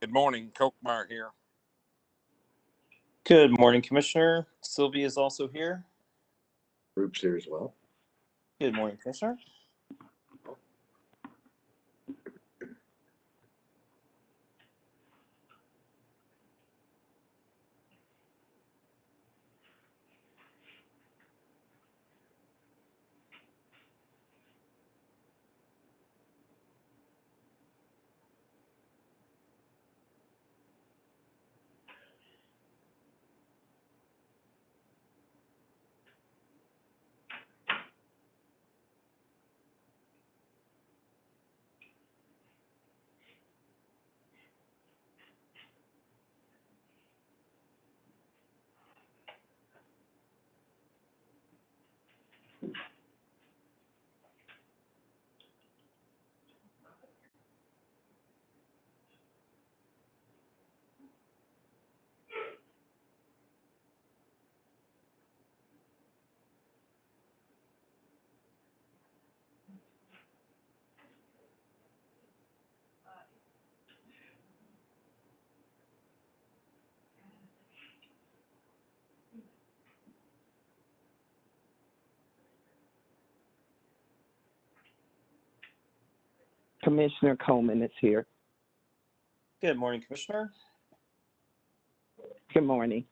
Good morning, Kochmeyer here. Good morning, Commissioner. Sylvia is also here. Group's here as well. Good morning, Commissioner. Commissioner Coleman is here. Good morning, Commissioner. Good morning.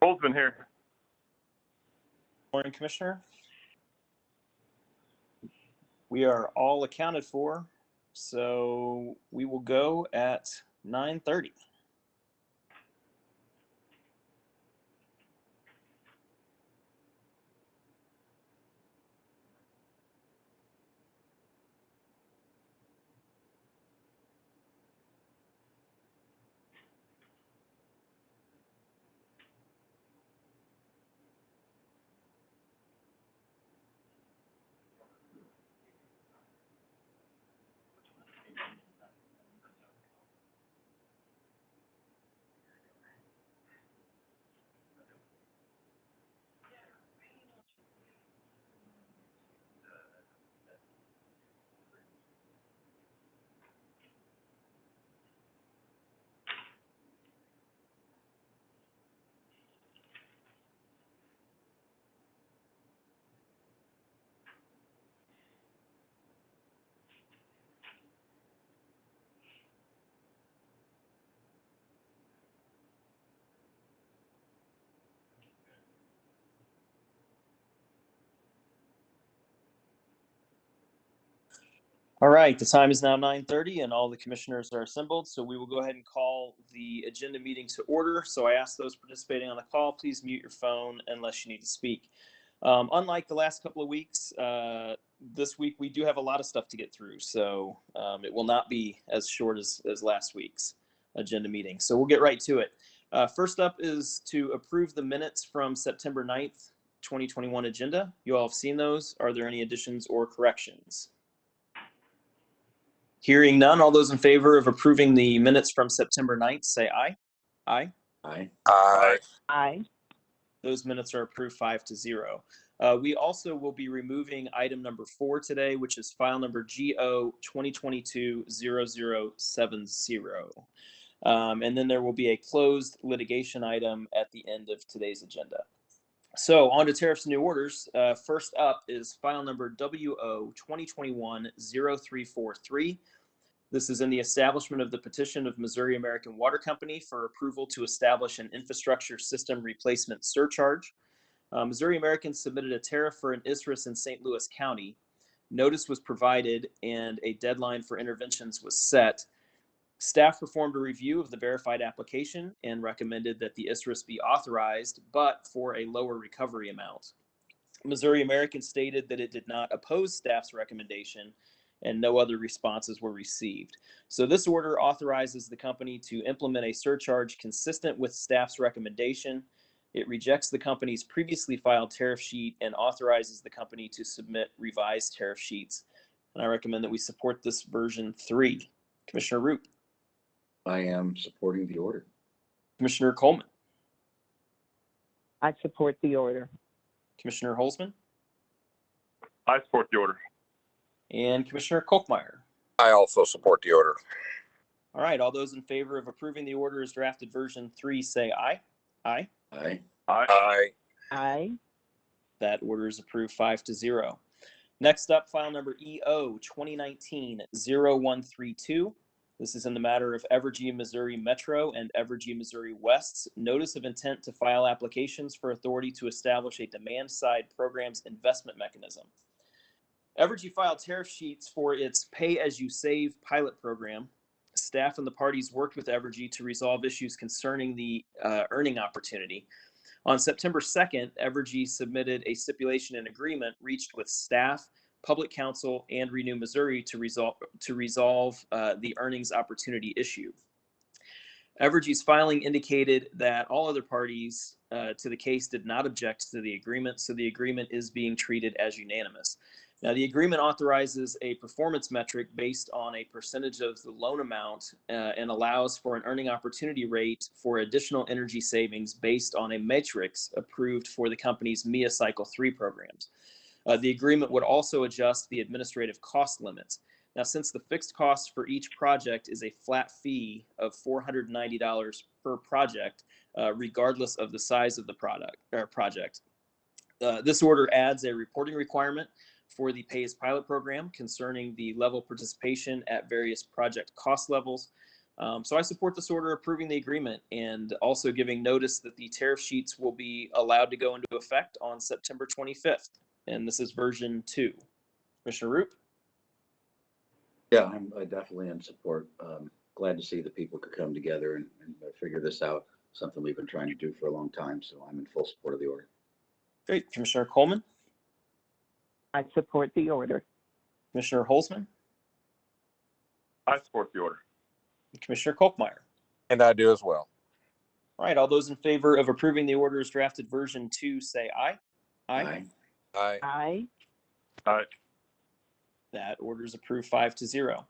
Holtzman here. Morning, Commissioner. We are all accounted for, so we will go at 9:30. All right, the time is now 9:30 and all the commissioners are assembled, so we will go ahead and call the agenda meeting to order. So I ask those participating on the call, please mute your phone unless you need to speak. Unlike the last couple of weeks, this week we do have a lot of stuff to get through, so it will not be as short as last week's agenda meeting. So we'll get right to it. First up is to approve the minutes from September 9th, 2021 agenda. You all have seen those. Are there any additions or corrections? Hearing none, all those in favor of approving the minutes from September 9th, say aye. Aye. Aye. Aye. Aye. Those minutes are approved 5-0. We also will be removing item number 4 today, which is file number GO 2022-0070. And then there will be a closed litigation item at the end of today's agenda. So on to tariffs and new orders. First up is file number WO 2021-0343. This is in the establishment of the petition of Missouri American Water Company for approval to establish an infrastructure system replacement surcharge. Missouri American submitted a tariff for an ISRIS in St. Louis County. Notice was provided and a deadline for interventions was set. Staff performed a review of the verified application and recommended that the ISRIS be authorized, but for a lower recovery amount. Missouri American stated that it did not oppose staff's recommendation and no other responses were received. So this order authorizes the company to implement a surcharge consistent with staff's recommendation. It rejects the company's previously filed tariff sheet and authorizes the company to submit revised tariff sheets. And I recommend that we support this version 3. Commissioner Root. I am supporting the order. Commissioner Coleman. I support the order. Commissioner Holzman. I support the order. And Commissioner Kolkmeyer. I also support the order. All right, all those in favor of approving the order as drafted version 3 say aye. Aye. Aye. Aye. Aye. Aye. That order is approved 5-0. Next up, file number EO 2019-0132. This is in the matter of Evergy, Missouri Metro and Evergy, Missouri West's notice of intent to file applications for authority to establish a demand-side programs investment mechanism. Evergy filed tariff sheets for its pay-as-you-save pilot program. Staff and the parties worked with Evergy to resolve issues concerning the earning opportunity. On September 2nd, Evergy submitted a stipulation and agreement reached with staff, Public Counsel, and Renew Missouri to resolve the earnings opportunity issue. Evergy's filing indicated that all other parties to the case did not object to the agreement, so the agreement is being treated as unanimous. Now, the agreement authorizes a performance metric based on a percentage of the loan amount and allows for an earning opportunity rate for additional energy savings based on a matrix approved for the company's MIA Cycle 3 programs. The agreement would also adjust the administrative cost limits. Now, since the fixed cost for each project is a flat fee of $490 per project, regardless of the size of the project, this order adds a reporting requirement for the Pay as Pilot program concerning the level of participation at various project cost levels. So I support this order approving the agreement and also giving notice that the tariff sheets will be allowed to go into effect on September 25th. And this is version 2. Commissioner Roop? Yeah, I definitely in support. Glad to see that people could come together and figure this out. Something we've been trying to do for a long time. So I'm in full support of the order. Great. Commissioner Coleman? I support the order. Commissioner Holzman? I support the order. Commissioner Kolkmeyer? And I do as well. All right, all those in favor of approving the order as drafted version 2 say aye. Aye. Aye. Aye. Aye. That order is approved 5-0.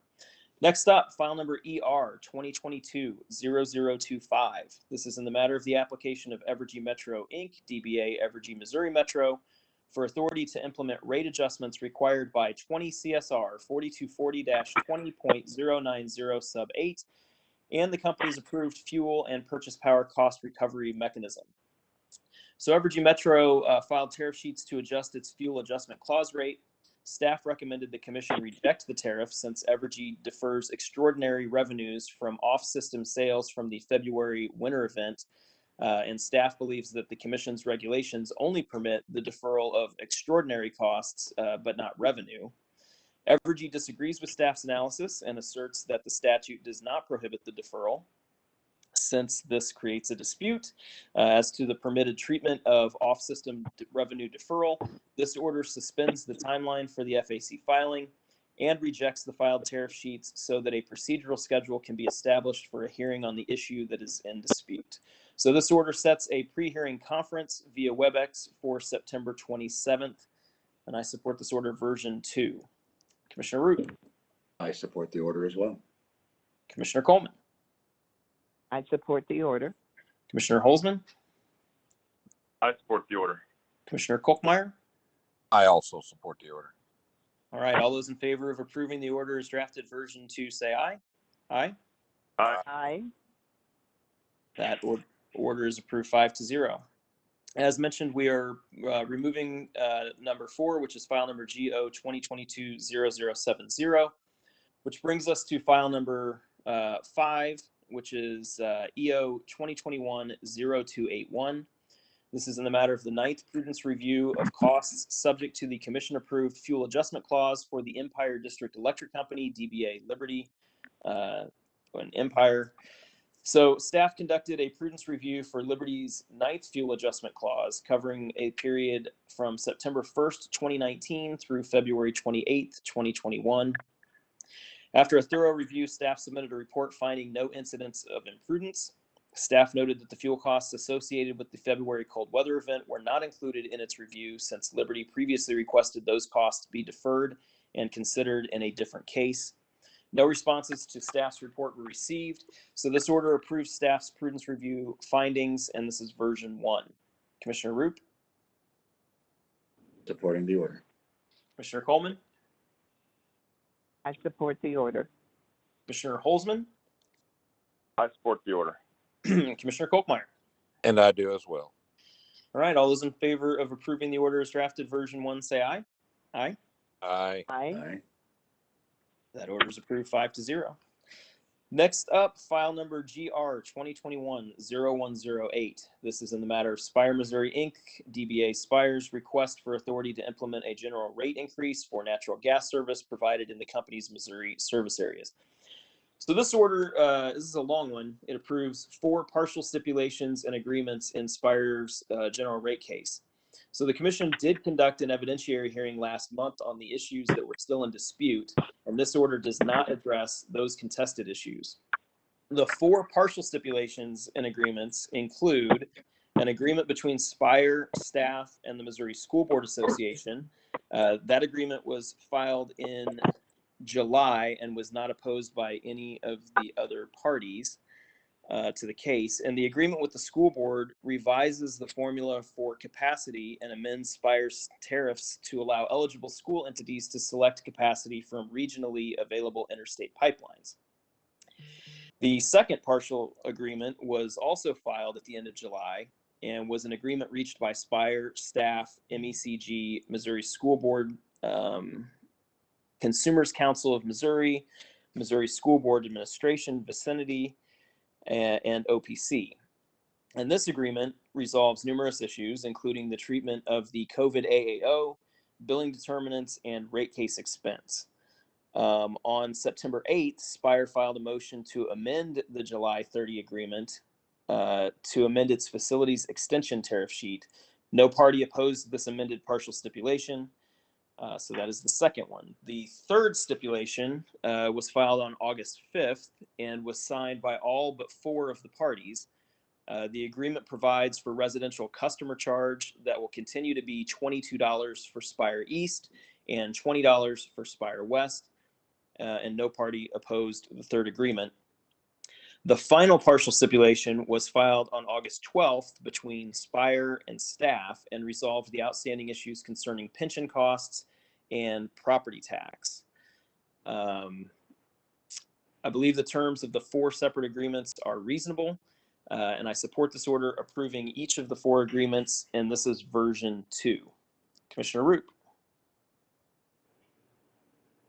Next up, file number ER 2022-0025. This is in the matter of the application of Evergy Metro Inc., DBA Evergy Missouri Metro, for authority to implement rate adjustments required by 20 CSR 4240-20.090 sub 8 and the company's approved fuel and purchase power cost recovery mechanism. So Evergy Metro filed tariff sheets to adjust its fuel adjustment clause rate. Staff recommended the commission reject the tariff since Evergy defers extraordinary revenues from off-system sales from the February winter event, and staff believes that the commission's regulations only permit the deferral of extraordinary costs, but not revenue. Evergy disagrees with staff's analysis and asserts that the statute does not prohibit the deferral. Since this creates a dispute as to the permitted treatment of off-system revenue deferral, this order suspends the timeline for the FAC filing and rejects the filed tariff sheets so that a procedural schedule can be established for a hearing on the issue that is in dispute. So this order sets a pre-hearing conference via WebEx for September 27th, and I support this order version 2. Commissioner Root? I support the order as well. Commissioner Coleman? I support the order. Commissioner Holzman? I support the order. Commissioner Kolkmeyer? I also support the order. All right, all those in favor of approving the order as drafted version 2 say aye. Aye. Aye. Aye. That order is approved 5-0. As mentioned, we are removing number 4, which is file number GO 2022-0070, which brings us to file number 5, which is EO 2021-0281. This is in the matter of the 9th prudence review of costs subject to the commission-approved fuel adjustment clause for the Empire District Electric Company, DBA Liberty, and Empire. So staff conducted a prudence review for Liberty's 9th fuel adjustment clause covering a period from September 1st, 2019 through February 28th, 2021. After a thorough review, staff submitted a report finding no incidents of imprudence. Staff noted that the fuel costs associated with the February cold weather event were not included in its review since Liberty previously requested those costs be deferred and considered in a different case. No responses to staff's report were received, so this order approves staff's prudence review findings, and this is version 1. Commissioner Roop, Supporting the order. Commissioner Coleman, I support the order. Commissioner Holzman, I support the order. Commissioner Kolkmeyer. And I do as well. All right, all those in favor of approving the order as drafted, version 1, say aye. Aye. Aye. Aye. Aye. That order is approved 5-0. Next up, file number GR 2021-0108. This is in the matter of Spire, Missouri, Inc., DBA Spire's request for authority to implement a general rate increase for natural gas service provided in the company's Missouri service areas. So this order, this is a long one. It approves 4 partial stipulations and agreements in Spire's general rate case. So the commission did conduct an evidentiary hearing last month on the issues that were still in dispute, and this order does not address those contested issues. The 4 partial stipulations and agreements include an agreement between Spire staff and the Missouri School Board Association. That agreement was filed in July and was not opposed by any of the other parties to the case. And the agreement with the school board revises the formula for capacity and amends Spire's tariffs to allow eligible school entities to select capacity from regionally available interstate pipelines. The second partial agreement was also filed at the end of July and was an agreement reached by Spire staff, MECG, Missouri School Board, Consumers Council of Missouri, Missouri School Board Administration, Vicinity, and OPC. And this agreement resolves numerous issues, including the treatment of the COVID AAO, billing determinants, and rate case expense. On September 8th, Spire filed a motion to amend the July 30 agreement to amend its facilities extension tariff sheet. No party opposed this amended partial stipulation. So that is the second one. The third stipulation was filed on August 5th and was signed by all but 4 of the parties. The agreement provides for residential customer charge that will continue to be $22 for Spire East and $20 for Spire West, and no party opposed the third agreement. The final partial stipulation was filed on August 12th between Spire and staff and resolved the outstanding issues concerning pension costs and property tax. I believe the terms of the 4 separate agreements are reasonable, and I support this order approving each of the 4 agreements, and this is version 2. Commissioner Roop.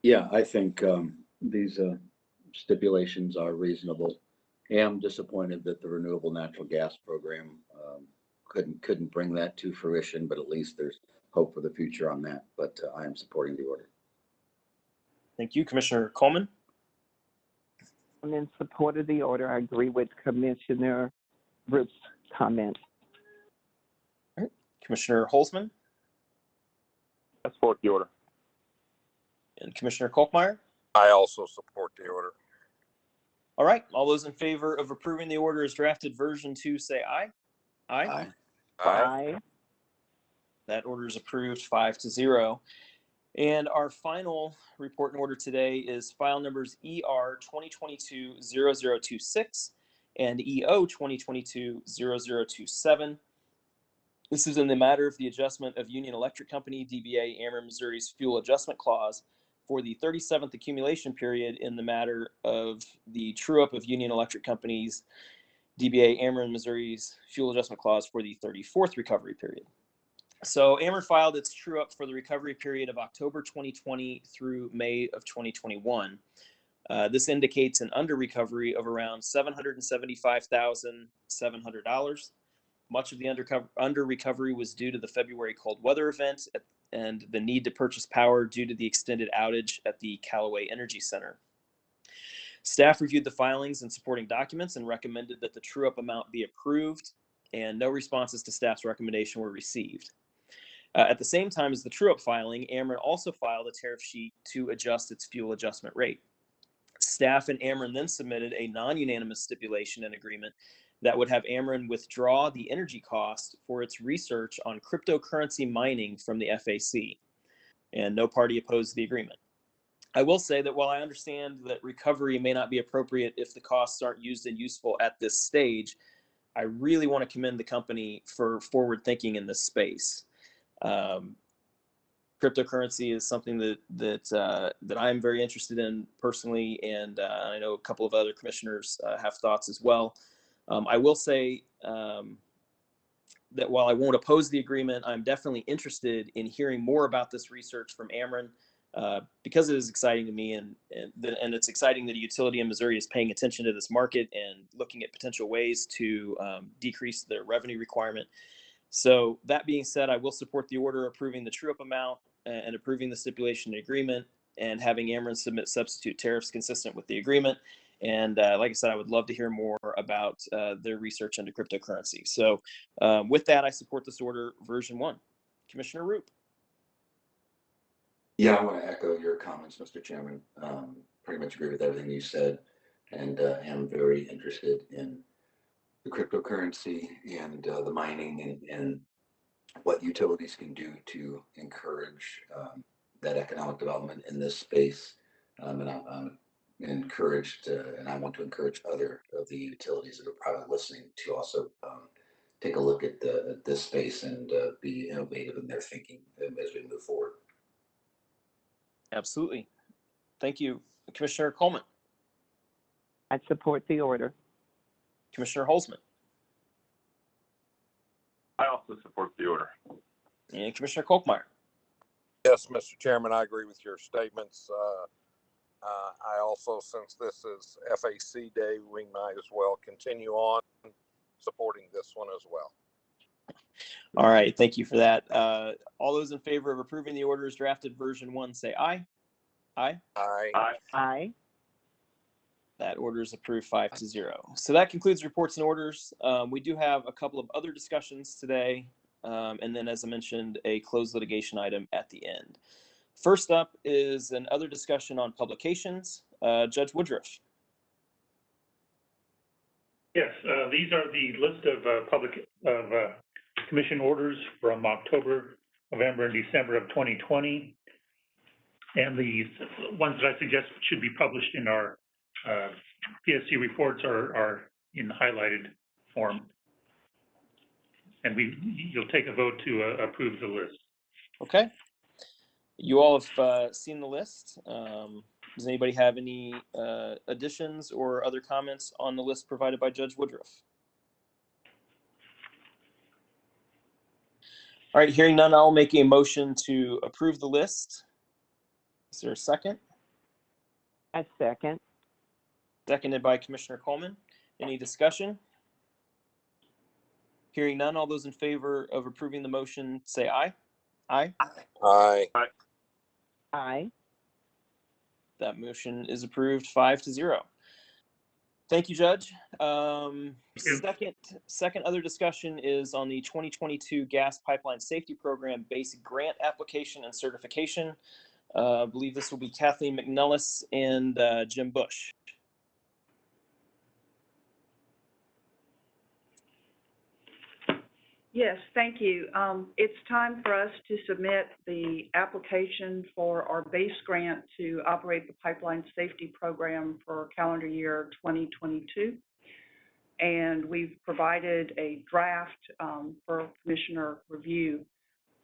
Yeah, I think these stipulations are reasonable. Am disappointed that the renewable natural gas program couldn't bring that to fruition, but at least there's hope for the future on that. But I am supporting the order. Thank you. Commissioner Coleman. I'm in support of the order. I agree with Commissioner Roop's comment. Commissioner Holzman I support the order. and Commissioner Kolkmeyer. I also support the order. All right. All those in favor of approving the order as drafted, version 2, say aye. Aye. Aye. Aye. That order is approved 5-0. And our final report in order today is file numbers ER 2022-0026 and EO 2022-0027. This is in the matter of the adjustment of Union Electric Company, DBA Ameren Missouri's fuel adjustment clause for the 37th accumulation period in the matter of the true-up of Union Electric Company's DBA Ameren Missouri's fuel adjustment clause for the 34th recovery period. So Ameren filed its true-up for the recovery period of October 2020 through May of 2021. This indicates an under-recovery of around $775,700. Much of the under-recovery was due to the February cold weather event and the need to purchase power due to the extended outage at the Callaway Energy Center. Staff reviewed the filings and supporting documents and recommended that the true-up amount be approved, and no responses to staff's recommendation were received. At the same time as the true-up filing, Ameren also filed a tariff sheet to adjust its fuel adjustment rate. Staff and Ameren then submitted a non-unanimous stipulation and agreement that would have Ameren withdraw the energy cost for its research on cryptocurrency mining from the FAC, and no party opposed the agreement. I will say that while I understand that recovery may not be appropriate if the costs aren't used and useful at this stage, I really want to commend the company for forward thinking in this space. Cryptocurrency is something that I'm very interested in personally, and I know a couple of other commissioners have thoughts as well. I will say that while I won't oppose the agreement, I'm definitely interested in hearing more about this research from Ameren because it is exciting to me, and it's exciting that a utility in Missouri is paying attention to this market and looking at potential ways to decrease their revenue requirement. So that being said, I will support the order approving the true-up amount and approving the stipulation and agreement, and having Ameren submit substitute tariffs consistent with the agreement. And like I said, I would love to hear more about their research into cryptocurrency. So with that, I support this order version 1. Commissioner Roop. Yeah, I want to echo your comments, Mr. Chairman. Pretty much agree with everything you said, and am very interested in the cryptocurrency and the mining and what utilities can do to encourage that economic development in this space. And I'm encouraged, and I want to encourage other of the utilities that are probably listening to also take a look at this space and be innovative in their thinking as we move forward. Absolutely. Thank you. Commissioner Coleman. I support the order. Commissioner Holzman. I also support the order. And Commissioner Kolkmeyer. Yes, Mr. Chairman, I agree with your statements. I also, since this is FAC Day, we might as well continue on supporting this one as well. All right, thank you for that. All those in favor of approving the orders drafted version 1, say aye. Aye. Aye. Aye. Aye. That order is approved 5-0. So that concludes reports and orders. We do have a couple of other discussions today, and then, as I mentioned, a closed litigation item at the end. First up is another discussion on publications. Judge Woodruff. Yes, these are the list of commission orders from October, November, and December of 2020. And the ones that I suggest should be published in our PSC reports are in highlighted form. And you'll take a vote to approve the list. Okay. You all have seen the list. Does anybody have any additions or other comments on the list provided by Judge Woodruff? All right, hearing none, I'll make a motion to approve the list. Is there a second? I second. Seconded by Commissioner Coleman. Any discussion? Hearing none, all those in favor of approving the motion say aye. Aye. Aye. Aye. That motion is approved 5-0. Thank you, Judge. Second other discussion is on the 2022 Gas Pipeline Safety Program Basic Grant Application and Certification. I believe this will be Kathleen McNellis and Jim Bush. Yes, thank you. It's time for us to submit the application for our base grant to operate the pipeline safety program for calendar year 2022. And we've provided a draft for commissioner review.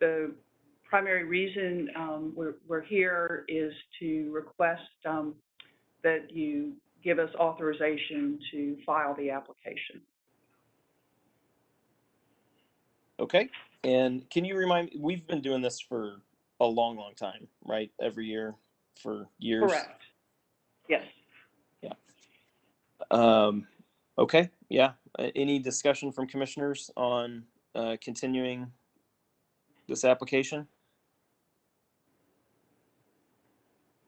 The primary reason we're here is to request that you give us authorization to file the application. Okay, and can you remind me, we've been doing this for a long, long time, right? Every year for years? Correct. Yes. Yeah. Okay, yeah. Any discussion from commissioners on continuing this application?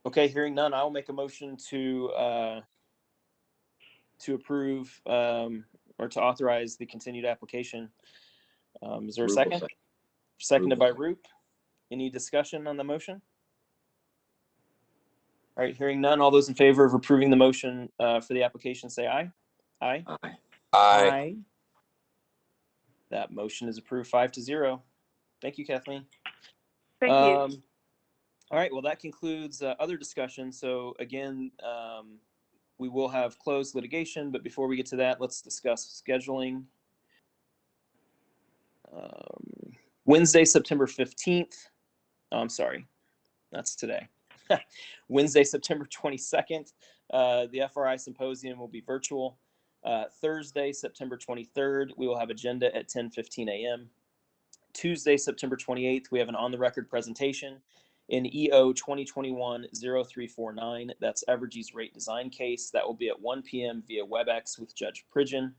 Okay, hearing none, I'll make a motion to approve or to authorize the continued application. Is there a second? Seconded by Roop. Any discussion on the motion? All right, hearing none, all those in favor of approving the motion for the application, say aye. Aye. Aye. Aye. That motion is approved 5-0. Thank you, Kathleen. Thank you. All right, well, that concludes other discussion. So again, we will have closed litigation, but before we get to that, let's discuss scheduling. Wednesday, September 15th. Oh, I'm sorry, that's today. Wednesday, September 22nd, the FRI Symposium will be virtual. Thursday, September 23rd, we will have agenda at 10:15 a.m. Tuesday, September 28th, we have an on-the-record presentation in EO 2021-0349. That's Evergy's rate design case. That will be at 1 p.m. via WebEx with Judge Pridgeon.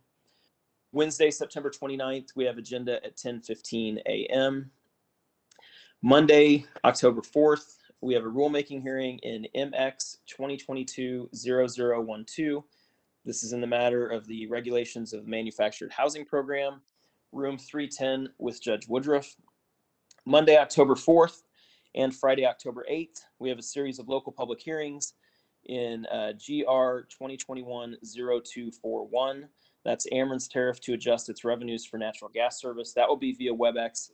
Wednesday, September 29th, we have agenda at 10:15 a.m. Monday, October 4th, we have a rulemaking hearing in MX 2022-0012. This is in the matter of the regulations of the manufactured housing program, room 310 with Judge Woodruff. Monday, October 4th and Friday, October 8th, we have a series of local public hearings in GR 2021-0241. That's Ameren's tariff to adjust its revenues for natural gas service. That will be via WebEx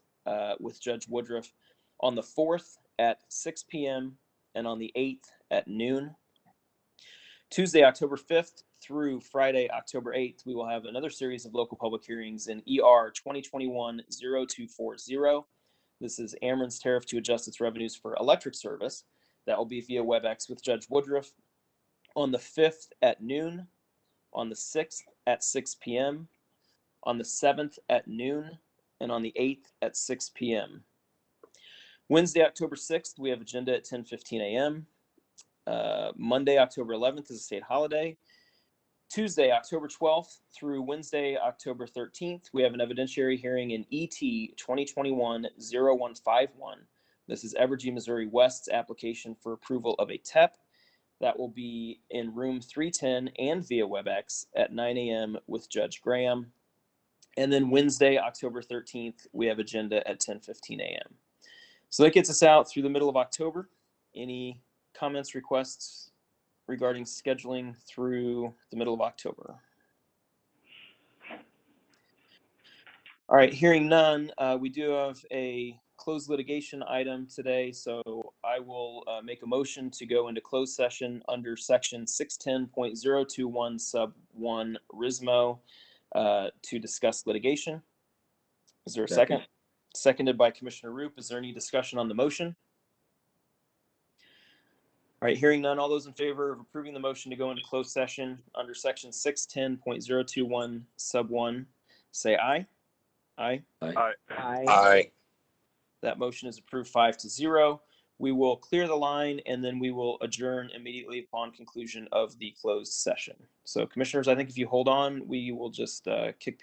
with Judge Woodruff on the 4th at 6 p.m. and on the 8th at noon. Tuesday, October 5th through Friday, October 8th, we will have another series of local public hearings in ER 2021-0240. This is Ameren's tariff to adjust its revenues for electric service. That will be via WebEx with Judge Woodruff on the 5th at noon, on the 6th at 6 p.m., on the 7th at noon, and on the 8th at 6 p.m. Wednesday, October 6th, we have agenda at 10:15 a.m. Monday, October 11th is a state holiday. Tuesday, October 12th through Wednesday, October 13th, we have an evidentiary hearing in ET 2021-0151. This is Evergy, Missouri West's application for approval of a TEP. That will be in room 310 and via WebEx at 9 a.m. with Judge Graham. And then Wednesday, October 13th, we have agenda at 10:15 a.m. So that gets us out through the middle of October. Any comments, requests regarding scheduling through the middle of October? All right, hearing none, we do have a closed litigation item today, so I will make a motion to go into closed session under section 610.021 sub 1 RISMO to discuss litigation. Is there a second? Seconded by Commissioner Roop. Is there any discussion on the motion? All right, hearing none, all those in favor of approving the motion to go into closed session under section 610.021 sub 1, say aye. Aye. Aye. Aye. That motion is approved 5-0. We will clear the line and then we will adjourn immediately upon conclusion of the closed session. So commissioners, I think if you hold on, we will just kick